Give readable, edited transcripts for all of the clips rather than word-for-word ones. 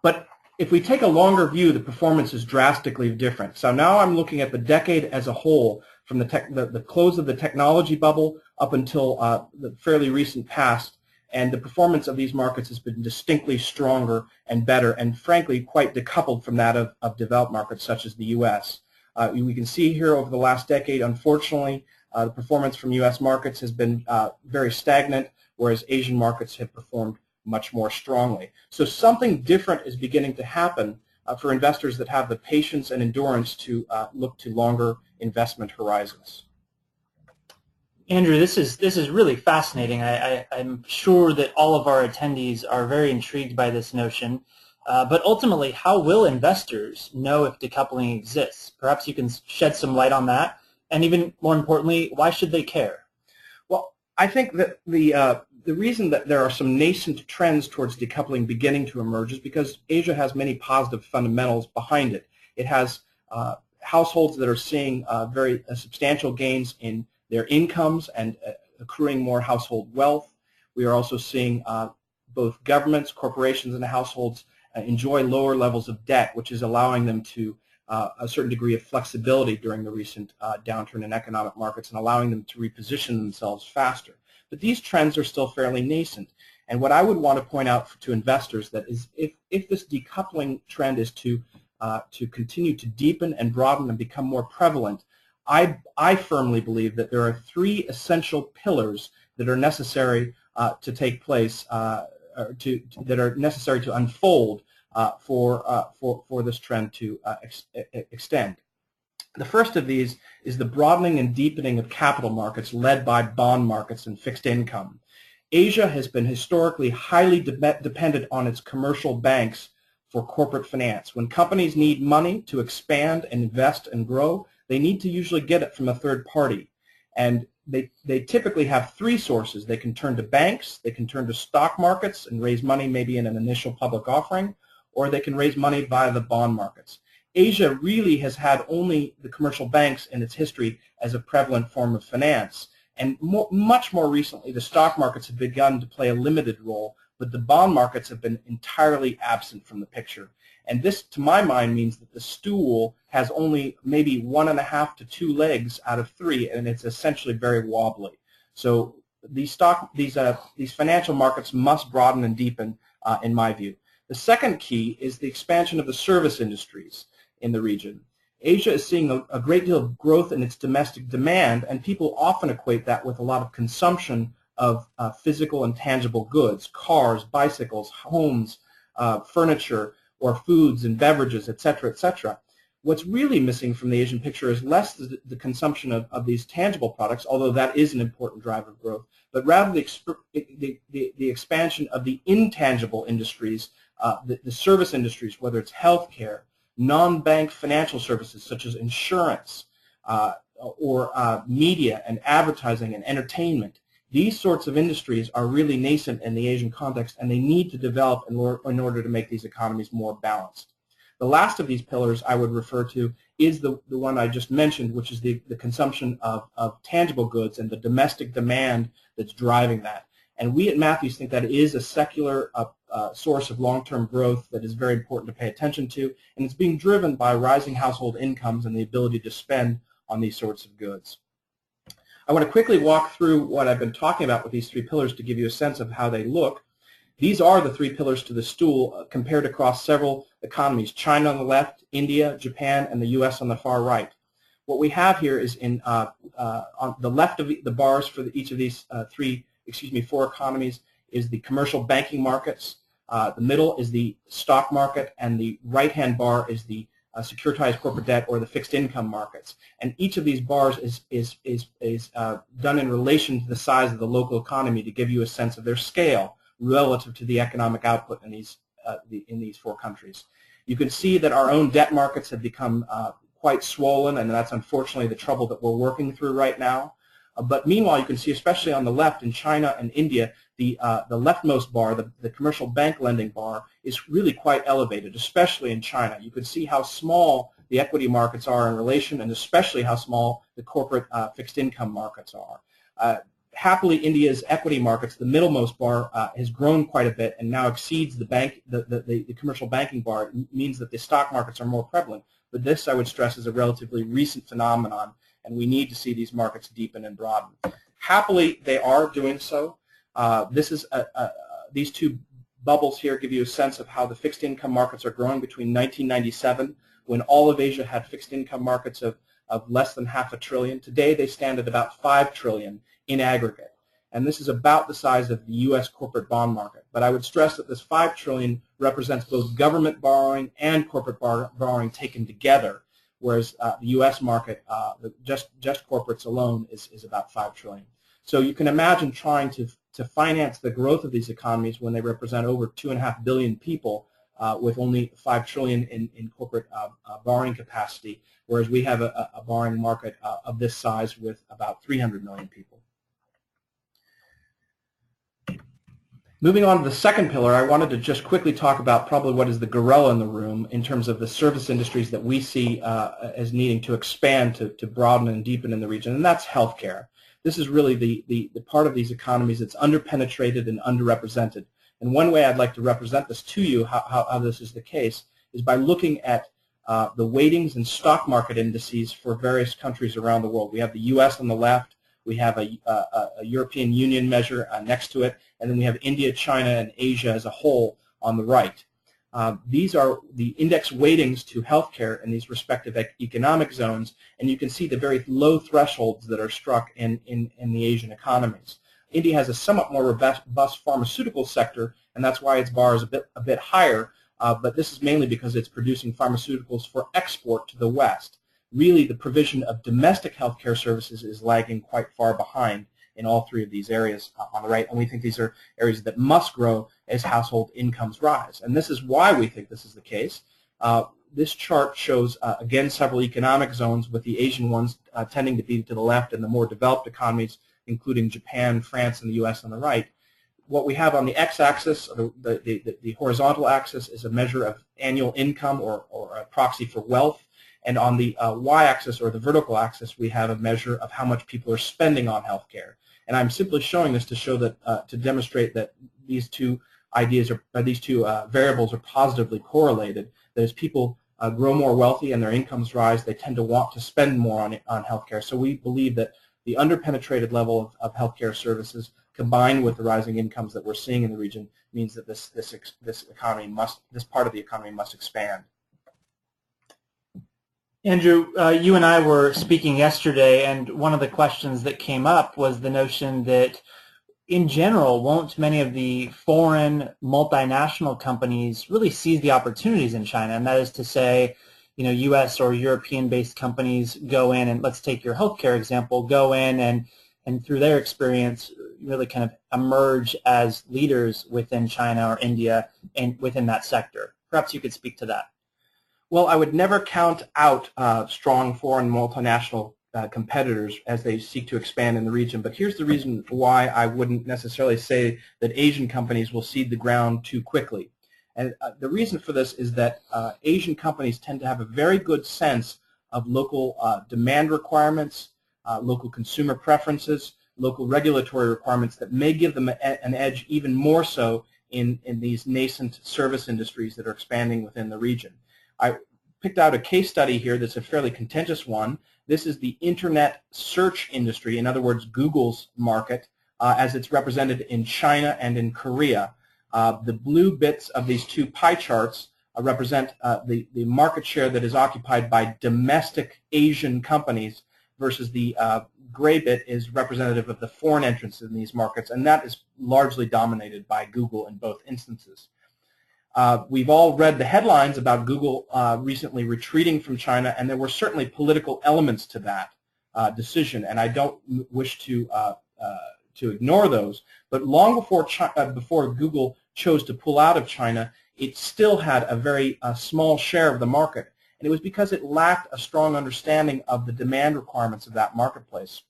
But if we take a longer view, the performance is drastically different. So now I'm looking at the decade as a whole, from the close of the technology bubble up until the fairly recent past, and the performance of these markets has been distinctly stronger and better, and frankly quite decoupled from that of developed markets such as the U.S. We can see here over the last decade, unfortunately, the performance from U.S. markets has been very stagnant, whereas Asian markets have performed much more strongly. So something different is beginning to happen for investors that have the patience and endurance to look to longer investment horizons. Andrew, this is really fascinating. I'm sure that all of our attendees are very intrigued by this notion. But ultimately, how will investors know if decoupling exists? Perhaps you can shed some light on that. And even more importantly, why should they care? Well, I think that the reason that there are some nascent trends towards decoupling beginning to emerge is because Asia has many positive fundamentals behind it. It has households that are seeing very substantial gains in their incomes and accruing more household wealth. We are also seeing both governments, corporations, and households enjoy lower levels of debt, which is allowing them to a certain degree of flexibility during the recent downturn in economic markets and allowing them to reposition themselves faster. But these trends are still fairly nascent. And what I would want to point out to investors that is if this decoupling trend is to continue to deepen and broaden and become more prevalent, I firmly believe that there are three essential pillars that are necessary to take place, that are necessary to unfold for this trend to extend. The first of these is the broadening and deepening of capital markets led by bond markets and fixed income. Asia has been historically highly dependent on its commercial banks for corporate finance. When companies need money to expand and invest and grow, they need to usually get it from a third party. And they typically have three sources. They can turn to banks, they can turn to stock markets and raise money maybe in an initial public offering, or they can raise money via the bond markets. Asia really has had only the commercial banks in its history as a prevalent form of finance. And much more recently, the stock markets have begun to play a limited role, but the bond markets have been entirely absent from the picture. And this, to my mind, means that the stool has only maybe 1.5 to 2 legs out of 3, and it's essentially very wobbly. So these financial markets must broaden and deepen, in my view. The second key is the expansion of the service industries in the region. Asia is seeing a great deal of growth in its domestic demand, and people often equate that with a lot of consumption of physical and tangible goods, cars, bicycles, homes, furniture, or foods and beverages, etc., etc. What's really missing from the Asian picture is less the consumption of these tangible products, although that is an important driver of growth, but rather the expansion of the intangible industries, the service industries, whether it's healthcare, non-bank financial services such as insurance, or media and advertising and entertainment. These sorts of industries are really nascent in the Asian context, and they need to develop in order to make these economies more balanced. The last of these pillars I would refer to is the one I just mentioned, which is the consumption of tangible goods and the domestic demand that's driving that. And we at Matthews think that is a secular source of long-term growth that is very important to pay attention to, and it's being driven by rising household incomes and the ability to spend on these sorts of goods. I want to quickly walk through what I've been talking about with these three pillars to give you a sense of how they look. These are the three pillars to the stool compared across several economies: China on the left, India, Japan, and the U.S. on the far right. What we have here is on the left of the bars for each of these four economies is the commercial banking markets. The middle is the stock market, and the right-hand bar is the securitized corporate debt or the fixed income markets. And each of these bars is done in relation to the size of the local economy to give you a sense of their scale relative to the economic output in these four countries. You can see that our own debt markets have become quite swollen, and that's unfortunately the trouble that we're working through right now. But meanwhile, you can see, especially on the left in China and India, the leftmost bar, the commercial bank lending bar, is really quite elevated, especially in China. You can see how small the equity markets are in relation, and especially how small the corporate fixed income markets are. happily, India's equity markets, the middlemost bar, has grown quite a bit and now exceeds the commercial banking bar. It means that the stock markets are more prevalent. But this, I would stress, is a relatively recent phenomenon, and we need to see these markets deepen and broaden. Happily, they are doing so. These two bubbles here give you a sense of how the fixed income markets are growing between 1997, when all of Asia had fixed income markets of less than $500 billion. Today, they stand at about $5 trillion in aggregate. And this is about the size of the U.S. corporate bond market. But I would stress that this $5 trillion represents both government borrowing and corporate borrowing taken together, whereas the U.S. market, just corporates alone, is about $5 trillion. So you can imagine trying to finance the growth of these economies when they represent over 2.5 billion people with only $5 trillion in corporate borrowing capacity, whereas we have a borrowing market of this size with about 300 million people. Moving on to the second pillar, I wanted to just quickly talk about probably what is the gorilla in the room in terms of the service industries that we see as needing to expand to broaden and deepen in the region, and that's healthcare. This is really the part of these economies that's underpenetrated and underrepresented. And one way I'd like to represent this to you, how this is the case, is by looking at the weightings and stock market indices for various countries around the world. We have the U.S. on the left, we have a European Union measure next to it, and then we have India, China, and Asia as a whole on the right. These are the index weightings to healthcare in these respective economic zones, and you can see the very low thresholds that are struck in the Asian economies. India has a somewhat more robust pharmaceutical sector, and that's why its bar is a bit higher, but this is mainly because it's producing pharmaceuticals for export to the West. Really, the provision of domestic healthcare services is lagging quite far behind in all three of these areas on the right, and we think these are areas that must grow as household incomes rise. And this is why we think this is the case. This chart shows, again, several economic zones, with the Asian ones tending to be to the left and the more developed economies, including Japan, France, and the U.S. on the right. What we have on the x-axis, the horizontal axis, is a measure of annual income or a proxy for wealth. And on the y-axis, or the vertical axis, we have a measure of how much people are spending on healthcare. And I'm simply showing this to show that to demonstrate that these two ideas these two variables are positively correlated. That as people grow more wealthy and their incomes rise, they tend to want to spend more on healthcare. So we believe that the underpenetrated level of healthcare services, combined with the rising incomes that we're seeing in the region, means that this part of the economy must expand. Andrew, you and I were speaking yesterday, and one of the questions that came up was the notion that, in general, won't many of the foreign multinational companies really seize the opportunities in China? And that is to say, you know, U.S. or European-based companies go in, and let's take your healthcare example, go in and through their experience really kind of emerge as leaders within China or India and within that sector. Perhaps you could speak to that. Well, I would never count out strong foreign multinational competitors as they seek to expand in the region, but here's the reason why I wouldn't necessarily say that Asian companies will cede the ground too quickly. And the reason for this is that Asian companies tend to have a very good sense of local demand requirements, local consumer preferences, local regulatory requirements that may give them an edge even more so in these nascent service industries that are expanding within the region. I picked out a case study here that's a fairly contentious one. This is the internet search industry, in other words, Google's market, as it's represented in China and in Korea. The blue bits of these two pie charts represent the market share that is occupied by domestic Asian companies versus the gray bit is representative of the foreign entrants in these markets, and that is largely dominated by Google in both instances. We've all read the headlines about Google recently retreating from China, and there were certainly political elements to that decision, and I don't wish to ignore those. But long before Google chose to pull out of China, it still had a very small share of the market, and it was because it lacked a strong understanding of the demand requirements of that marketplace.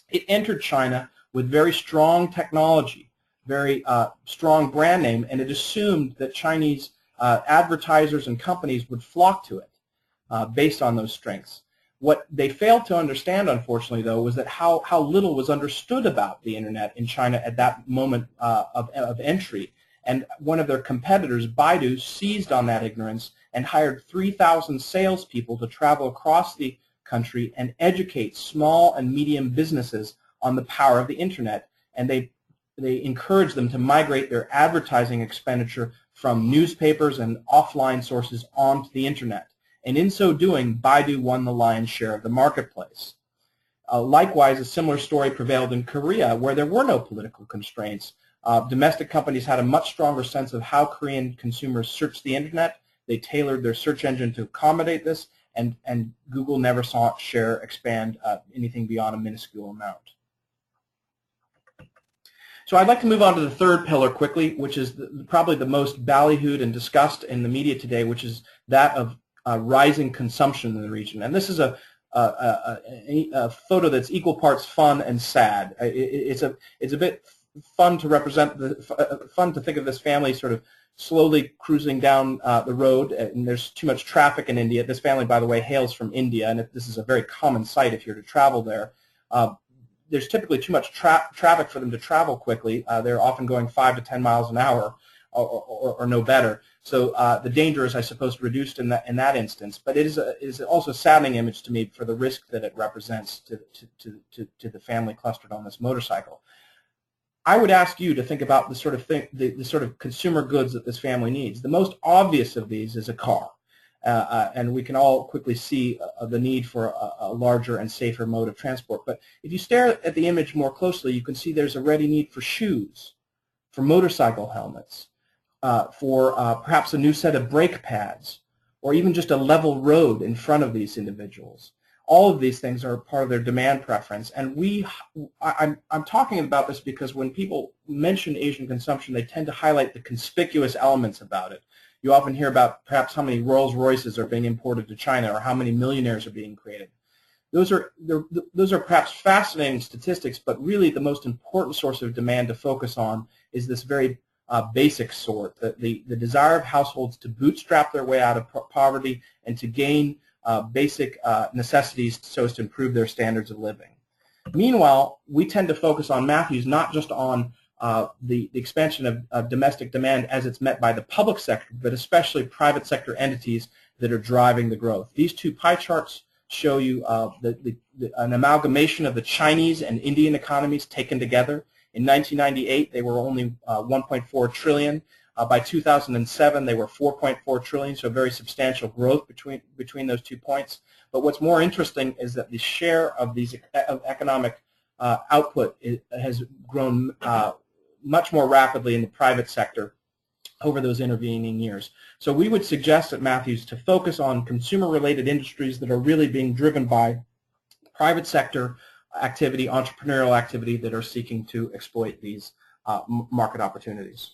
It entered China with very strong technology, very strong brand name, and it assumed that Chinese advertisers and companies would flock to it based on those strengths. What they failed to understand, unfortunately, though, was that how little was understood about the internet in China at that moment of entry. And one of their competitors, Baidu, seized on that ignorance and hired 3,000 salespeople to travel across the country and educate small and medium businesses on the power of the internet. And they encouraged them to migrate their advertising expenditure from newspapers and offline sources onto the internet. And in so doing, Baidu won the lion's share of the marketplace. Likewise, a similar story prevailed in Korea, where there were no political constraints. Domestic companies had a much stronger sense of how Korean consumers searched the internet. They tailored their search engine to accommodate this, and Google never saw its share expand anything beyond a minuscule amount. So I'd like to move on to the third pillar quickly, which is probably the most ballyhooed and discussed in the media today, which is that of rising consumption in the region. And this is a photo that's equal parts fun and sad. It's a bit fun to represent fun to think of this family sort of slowly cruising down the road, and there's too much traffic in India. This family, by the way, hails from India, and this is a very common sight if you're to travel there. There's typically too much traffic for them to travel quickly. They're often going 5 to 10 miles an hour or no better. So the danger is, I suppose, reduced in that instance. But it is also a saddening image to me for the risk that it represents to the family clustered on this motorcycle. I would ask you to think about the sort of consumer goods that this family needs. The most obvious of these is a car. And we can all quickly see the need for a larger and safer mode of transport. But if you stare at the image more closely, you can see there's a ready need for shoes, for motorcycle helmets, for perhaps a new set of brake pads, or even just a level road in front of these individuals. All of these things are part of their demand preference. And I'm talking about this because when people mention Asian consumption, they tend to highlight the conspicuous elements about it. You often hear about perhaps how many Rolls Royces are being imported to China or how many millionaires are being created. Those are perhaps fascinating statistics, but really the most important source of demand to focus on is this very basic sort, the desire of households to bootstrap their way out of poverty and to gain basic necessities so as to improve their standards of living. Meanwhile, we tend to focus on Matthews not just on the expansion of domestic demand as it's met by the public sector, but especially private sector entities that are driving the growth. These two pie charts show you an amalgamation of the Chinese and Indian economies taken together. In 1998, they were only 1.4 trillion. By 2007, they were 4.4 trillion, so very substantial growth between those 2 points. But what's more interesting is that the share of these economic output has grown much more rapidly in the private sector over those intervening years. So we would suggest at Matthews to focus on consumer-related industries that are really being driven by private sector activity, entrepreneurial activity that are seeking to exploit these market opportunities.